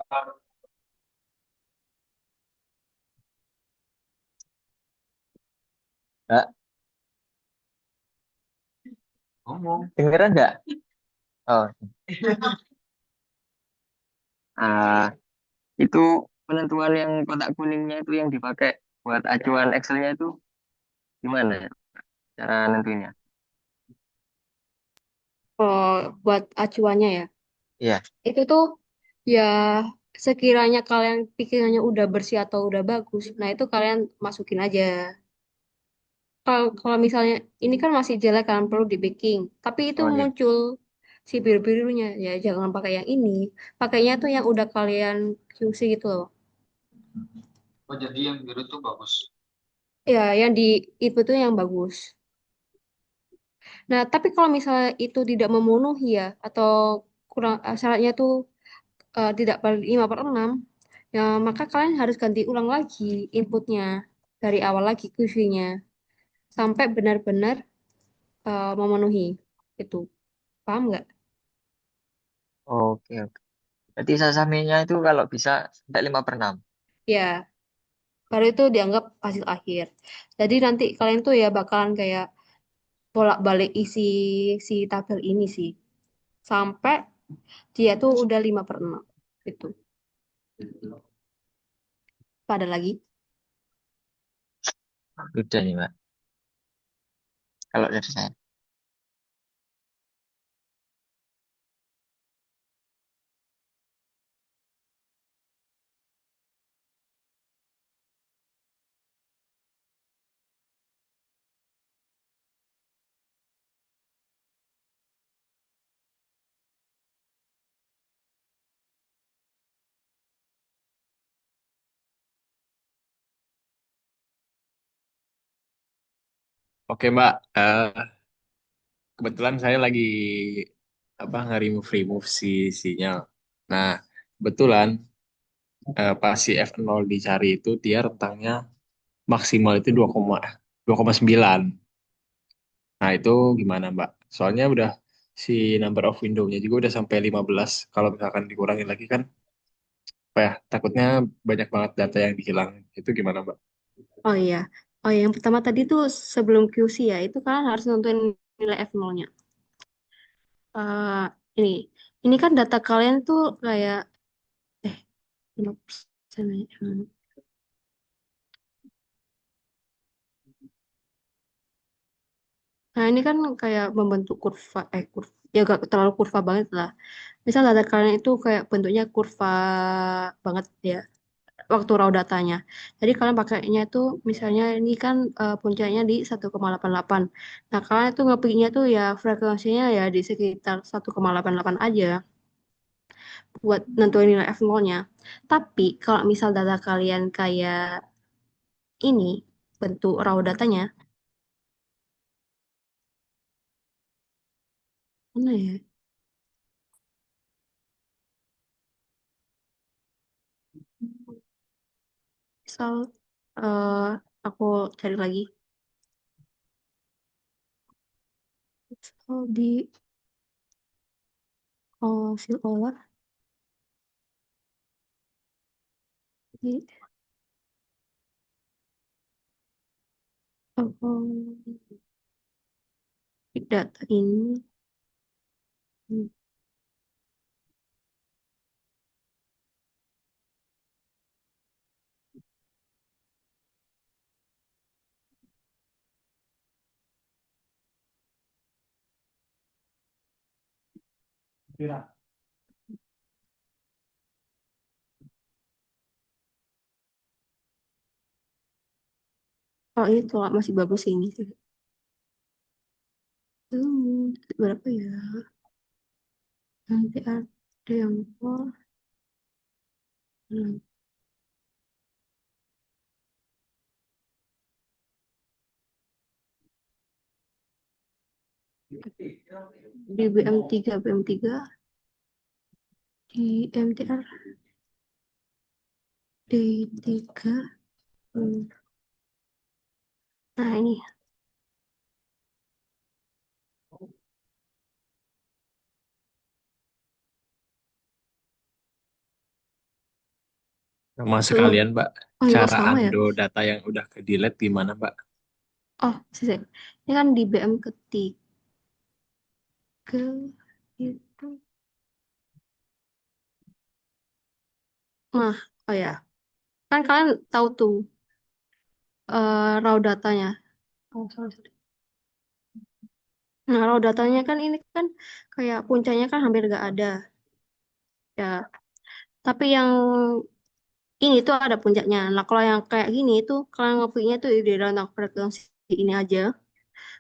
Mbak, ngomong. Dengeran nggak? Oh, ah, itu penentuan yang kotak kuningnya itu yang dipakai buat acuan Excelnya itu gimana ya? Cara nentuinnya? Oh, buat acuannya ya. Iya. Itu tuh ya sekiranya kalian pikirannya udah bersih atau udah bagus, nah itu kalian masukin aja. Kalau misalnya ini kan masih jelek kan perlu di baking, tapi itu Oh iya. muncul si biru-birunya ya jangan pakai yang ini. Pakainya tuh yang udah kalian QC gitu loh. Oh jadi yang biru tuh bagus. Ya, yang di itu tuh yang bagus. Nah, tapi kalau misalnya itu tidak memenuhi ya atau kurang syaratnya tuh tidak pada 5/6, ya maka kalian harus ganti ulang lagi inputnya dari awal lagi QC-nya sampai benar-benar memenuhi itu. Paham nggak? Oke, oke. Berarti sasamenya itu kalau bisa sampai 5/6. Ya, baru itu dianggap hasil akhir. Jadi nanti kalian tuh ya bakalan kayak bolak-balik isi si tabel ini sih sampai dia tuh udah 5/6 itu. Pada lagi. Udah nih, Mbak. Kalau dari saya. Oke Mbak, kebetulan saya lagi apa nge-remove si sinyal. Nah, kebetulan pas si F0 dicari itu dia rentangnya maksimal itu 2,9. Nah, itu gimana Mbak? Soalnya udah si number of window-nya juga udah sampai 15. Kalau misalkan dikurangin lagi kan apa ya? Takutnya banyak banget data yang dihilang. Itu gimana Mbak? Oh iya. Oh yang pertama tadi tuh sebelum QC ya, itu kalian harus nentuin nilai F0-nya. Eh ini. Ini kan data kalian tuh kayak eh 5% ya. Nah, ini kan kayak membentuk kurva kurva ya gak terlalu kurva banget lah. Misal data kalian itu kayak bentuknya kurva banget ya waktu raw datanya. Jadi kalian pakainya itu misalnya ini kan puncaknya di 1,88. Nah, kalian itu ngepiknya tuh ya frekuensinya ya di sekitar 1,88 aja buat nentuin nilai F0-nya. Tapi kalau misal data kalian kayak ini bentuk raw datanya, mana ya? Misal eh aku cari lagi. Misal di hasil olah di di data ini. Oh ini tuh masih bagus ini sih. Berapa ya? Nanti ada yang hmm, di BM3 di MTR D3. hmm. Nah ini Sama Loh, sekalian, Mbak, oh iya kok cara sama ya? undo data yang udah ke delete gimana, Mbak? Oh, sih. Ini kan di BM ketiga itu. Nah, oh ya. Kan kalian tahu tuh raw datanya. Oh, sorry, sorry. Nah, raw datanya kan ini kan kayak puncaknya kan hampir nggak ada. Ya, tapi yang ini tuh ada puncaknya. Nah, kalau yang kayak gini itu kalian ngepicknya tuh di rentang frekuensi ini aja.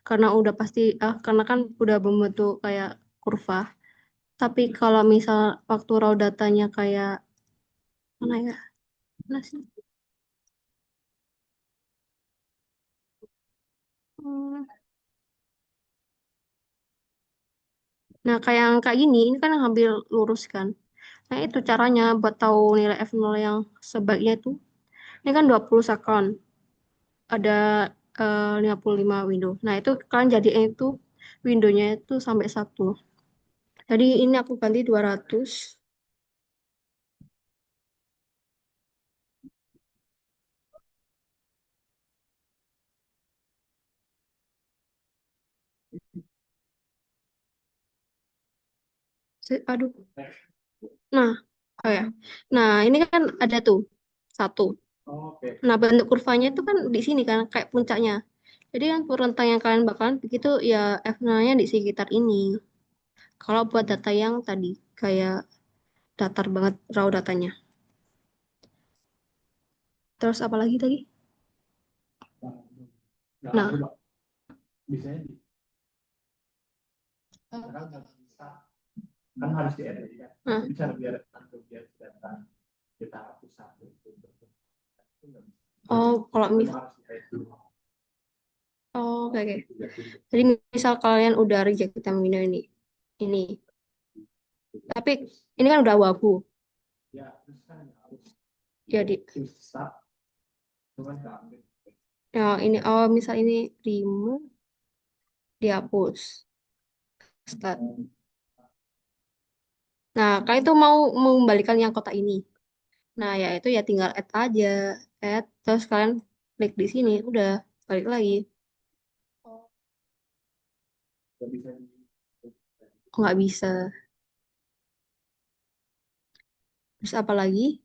Karena udah pasti, karena kan udah membentuk kayak kurva. Tapi kalau misal waktu raw datanya kayak mana ya? Mana sih? Hmm. Nah, kayak yang kayak gini, ini kan hampir lurus kan. Nah, itu caranya buat tahu nilai F0 yang sebaiknya itu. Ini kan 20 second, ada 55 window. Nah, itu kalian jadiin itu windownya itu sampai satu. Jadi ini aku ganti 200. Aduh. Nah, oh ya. Nah, ini kan ada tuh satu. Nah, bentuk kurvanya itu kan di sini kan kayak puncaknya. Jadi kan rentang yang kalian bakalan begitu ya F0-nya di sekitar ini. Kalau buat data yang tadi kayak datar banget raw datanya. Terus apa lagi tadi? Nah, nah. Oh, kalau misal, oh, oke, oke. Jadi misal kalian udah reject vitamin ini, tapi ini kan udah abu-abu. Jadi, ya ini, oh misal ini remove, dihapus, start. Nah, kalian tuh mau mengembalikan yang kotak ini. Nah, ya itu ya tinggal add aja, add, terus kalian klik di sini, udah balik lagi. Oh, nggak bisa. Terus apa lagi?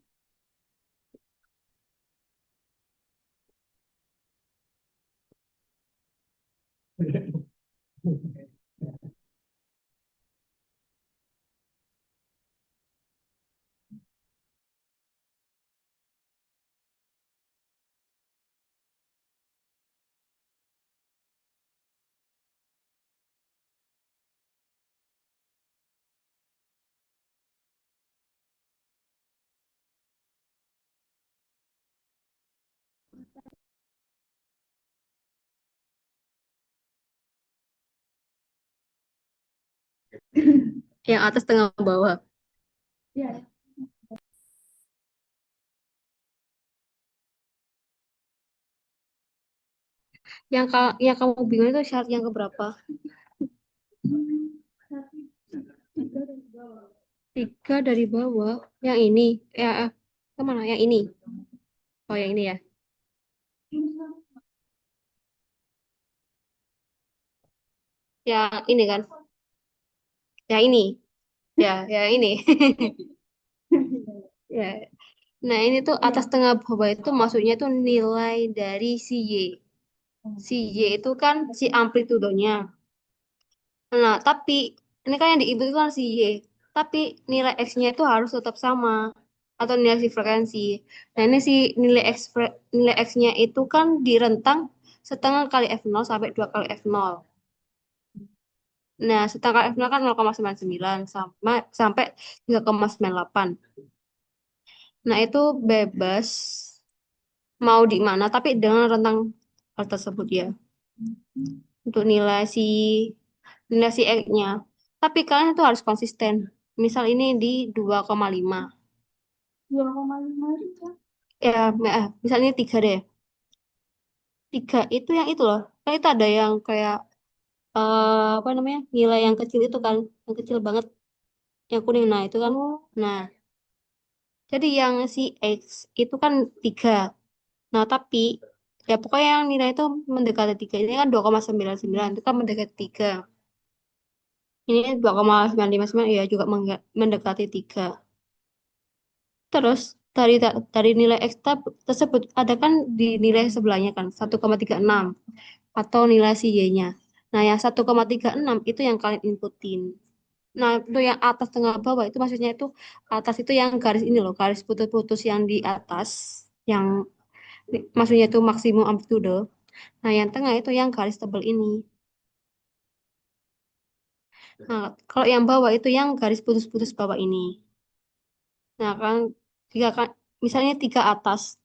Yang atas tengah bawah. Yang kamu bingung itu syarat yang keberapa? Tiga dari bawah. Yang ini. Ya, kemana? Yang ini. Oh, yang ini ya. Yang ini kan. Yang ini. Ya, yang ini. Ya. Nah, ini tuh atas tengah bawah itu maksudnya tuh nilai dari si Y. Si Y itu kan si amplitudonya. Nah, tapi ini kan yang diinput itu kan si Y. Tapi nilai X-nya itu harus tetap sama. Atau nilai si frekuensi. Nah, ini si nilai X-nya itu kan di rentang setengah kali F0 sampai 2 kali F0. Nah, setengah kali F0 kan 0,99 sama, sampai 3,98. Nah, itu bebas mau di mana, tapi dengan rentang hal tersebut ya. Untuk nilai si X-nya. Tapi kalian itu harus konsisten. Misal ini di 2,5. 2,5 itu. Ya, misalnya 3 deh. 3 itu yang itu loh. Kan itu ada yang kayak apa namanya? Nilai yang kecil itu kan, yang kecil banget, yang kuning. Nah, itu kan. Nah, Jadi yang si X itu kan 3. Nah, tapi ya pokoknya yang nilai itu mendekati 3. Ini kan 2,99 itu kan mendekati 3. Ini 2,959 ya juga mendekati 3. Terus dari nilai X tersebut ada kan di nilai sebelahnya kan 1,36 atau nilai si Y-nya. Nah, yang 1,36 itu yang kalian inputin. Nah, itu yang atas tengah bawah itu maksudnya itu atas itu yang garis ini loh, garis putus-putus yang di atas, yang maksudnya itu maksimum amplitude. Nah, yang tengah itu yang garis tebal ini. Nah, kalau yang bawah itu yang garis putus-putus bawah ini. Nah, kan tiga kan misalnya 3 atas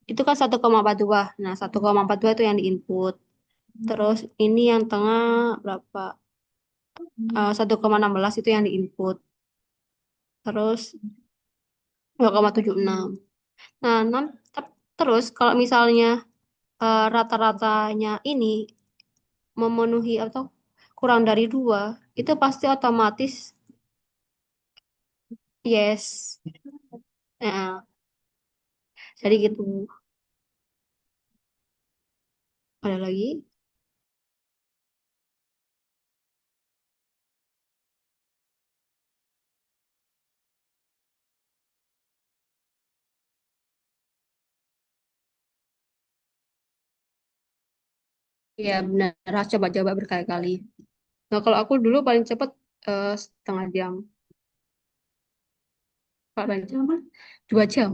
itu kan 1,42. Nah, 1,42 itu yang diinput. Terus ini yang tengah berapa? 1,16 itu yang diinput. Terus 2,76. Nah, terus kalau misalnya rata-ratanya ini memenuhi atau kurang dari 2, itu pasti otomatis yes. Nah, jadi gitu. Ada lagi? Ya benar, harus coba-coba berkali-kali. Nah, kalau aku dulu paling cepat 1/2 jam. Kalau paling cepat 2 jam.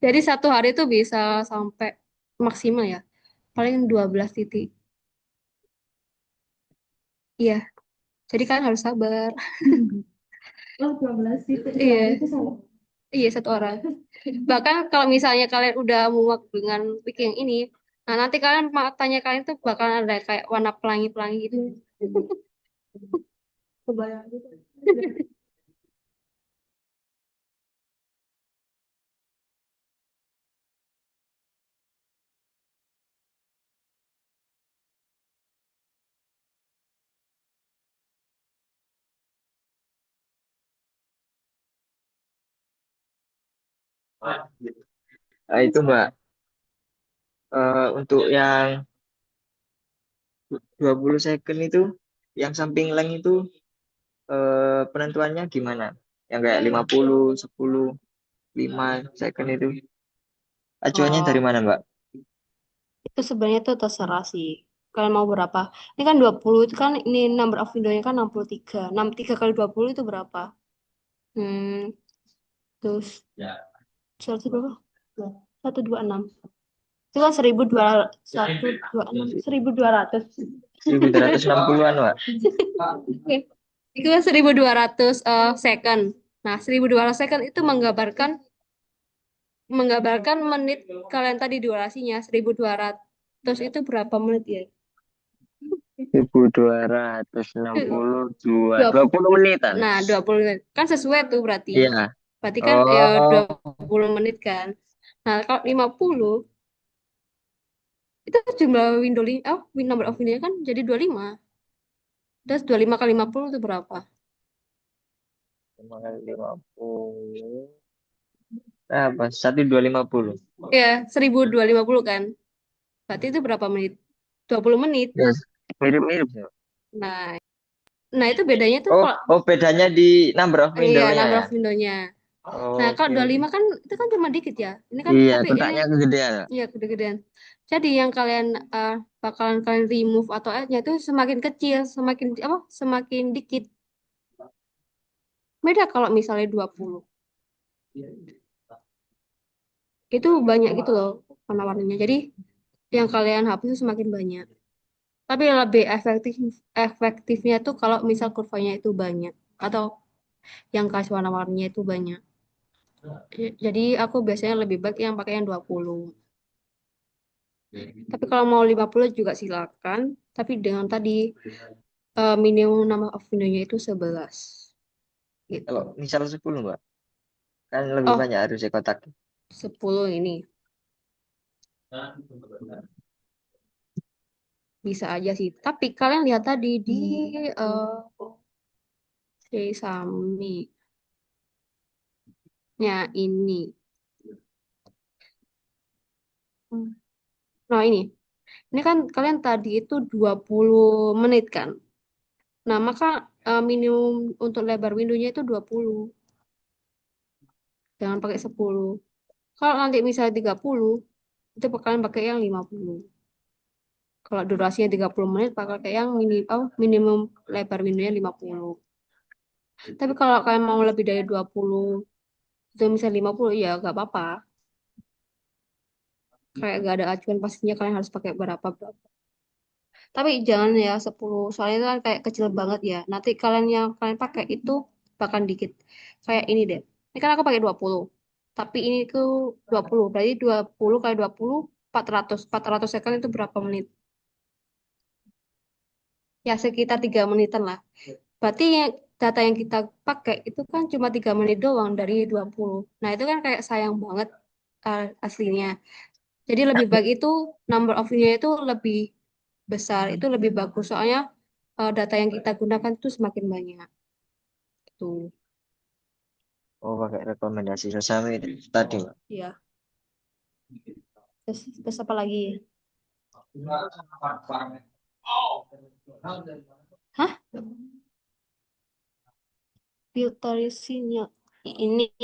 Jadi satu hari itu bisa sampai maksimal ya, paling 12 titik. Iya, jadi kan harus sabar. Oh, 12 titik Iya, sehari itu sama. iya satu orang. Bahkan kalau misalnya kalian udah muak dengan week yang ini, nah nanti kalian matanya kalian tuh bakal ada kayak warna pelangi-pelangi gitu. Kebayang gitu. Nah, itu Mbak, untuk yang 20 second itu, yang samping length itu penentuannya gimana? Yang kayak 50, 10, 5 second itu. Acuannya dari Oh, mana Mbak? itu sebenarnya tuh terserah sih. Kalian mau berapa? Ini kan 20 itu kan ini number of window-nya kan 63. 63 kali 20 itu berapa? Hmm, terus 100 berapa? 126. Itu kan 126, 1.200. 1260-an Mbak. Oke. Itu kan 1.200 second. Nah, 1.200 second itu menggambarkan menit kalian tadi durasinya 1.200 itu berapa menit ya? 1262, Dua- 20 menitan. Nah, 20 menit. Kan sesuai tuh berarti. Iya. Berarti kan ya Oh, 20 menit kan. Nah, kalau 50 itu jumlah number of window kan jadi 25. Terus 25 kali 50 itu berapa? 50. Apa? 1250. Ya, 1.250 kan. Berarti itu berapa menit? 20 menit. Yes. Mirip-mirip ya. Nah, nah itu bedanya tuh Oh, kalau oh bedanya di number of iya window-nya number ya. of window-nya. Nah, kalau Oke, oke. 25 kan itu kan cuma dikit ya. Ini kan Iya, tapi ini kotaknya kegedean. Mbak. ya gede-gedean. Jadi yang kalian bakalan kalian remove atau add-nya itu semakin kecil, semakin dikit. Beda kalau misalnya 20. Itu banyak gitu loh warna-warninya. Jadi yang kalian hapus itu semakin banyak. Tapi lebih efektifnya tuh kalau misal kurvanya itu banyak atau yang kasih warna-warninya itu banyak. Jadi aku biasanya lebih baik yang pakai yang 20. Tapi kalau mau 50 juga silakan. Tapi dengan tadi minimum number of window-nya itu 11. Kalau Gitu. misal 10 Mbak, kan lebih Oh, banyak harusnya kotak. 10 ini. Bisa aja sih. Tapi kalian lihat tadi di uh, Sesame. ini. Nah, ini. Ini kan kalian tadi itu 20 menit kan? Nah, maka minimum untuk lebar windownya itu 20. Jangan pakai 10. Kalau nanti misalnya 30, itu kalian pakai yang 50. Kalau durasinya 30 menit, pakai yang minimum lebar windownya 50. Tapi kalau kalian mau lebih dari 20, itu misalnya 50, ya nggak apa-apa. Kayak nggak ada acuan pastinya kalian harus pakai berapa. Tapi jangan ya 10, soalnya itu kan kayak kecil banget ya. Nanti kalian yang kalian pakai itu bahkan dikit. Kayak ini deh. Ini kan aku pakai 20. Tapi ini tuh 20. Berarti 20 kali 20, 400. 400 second itu berapa menit? Ya sekitar 3 menitan lah. Berarti data yang kita pakai itu kan cuma 3 menit doang dari 20. Nah itu kan kayak sayang banget aslinya. Jadi lebih baik itu number of nya itu lebih besar, itu lebih bagus. Soalnya data yang kita gunakan itu semakin banyak. Tuh, Oh, pakai rekomendasi sosial media tadi, Mbak. ya. Terus apa lagi? Hah? Filter sinyal. Ini.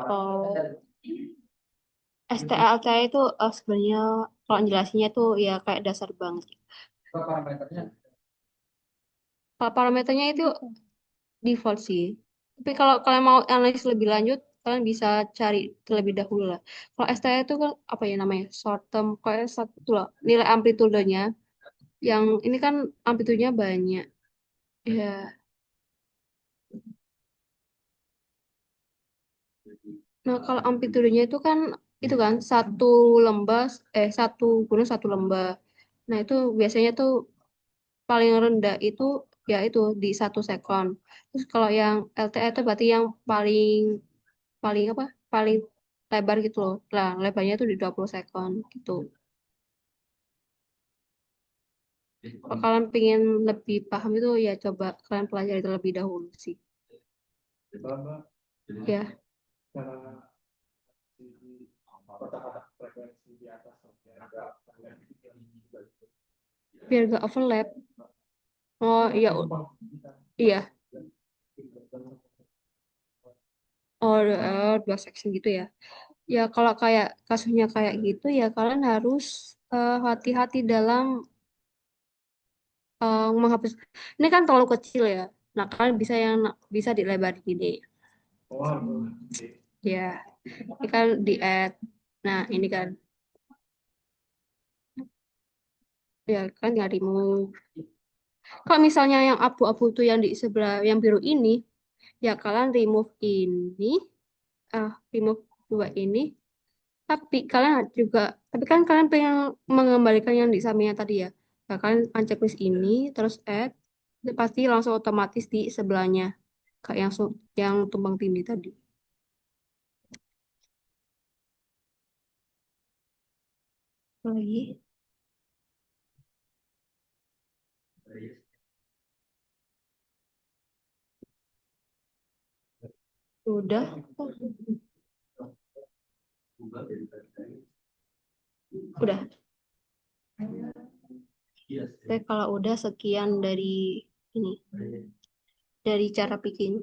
Oh, STLC itu sebenarnya kalau jelasinnya tuh ya kayak dasar banget. Kalau parameternya itu default sih. Tapi kalau kalian mau analisis lebih lanjut, kalian bisa cari terlebih dahulu lah. Kalau STL itu kan apa ya namanya? Short term, kayak satu lah. Nilai amplitudenya. Yang ini kan amplitudenya banyak. Ya. Nah, kalau amplitudenya itu kan satu gunung satu lembah. Nah, itu biasanya tuh paling rendah itu ya itu di 1 second. Terus kalau yang LTE itu berarti yang paling paling apa? Paling lebar gitu loh. Lah, lebarnya itu di 20 second gitu. Kalau kalian pengen lebih paham itu ya coba kalian pelajari terlebih dahulu sih. Ya, biar gak overlap. Oh iya, iya. Oh, dua section gitu ya. Ya kalau kayak kasusnya kayak gitu ya kalian harus hati-hati dalam menghapus. Ini kan terlalu kecil ya. Nah kalian bisa dilebar gini. Ya, ini kan di add. Nah ini kan ya kan nggak remove. Kalau misalnya yang abu-abu itu yang di sebelah yang biru ini, ya kalian remove dua ini. Tapi kan kalian pengen mengembalikan yang di sampingnya tadi ya. Nah, kalian unchecklist ini, terus add, itu pasti langsung otomatis di sebelahnya. Kayak yang tumpang tindih tadi. Apa lagi? Udah. Udah. Oke, kalau udah sekian dari ini. Dari cara bikin.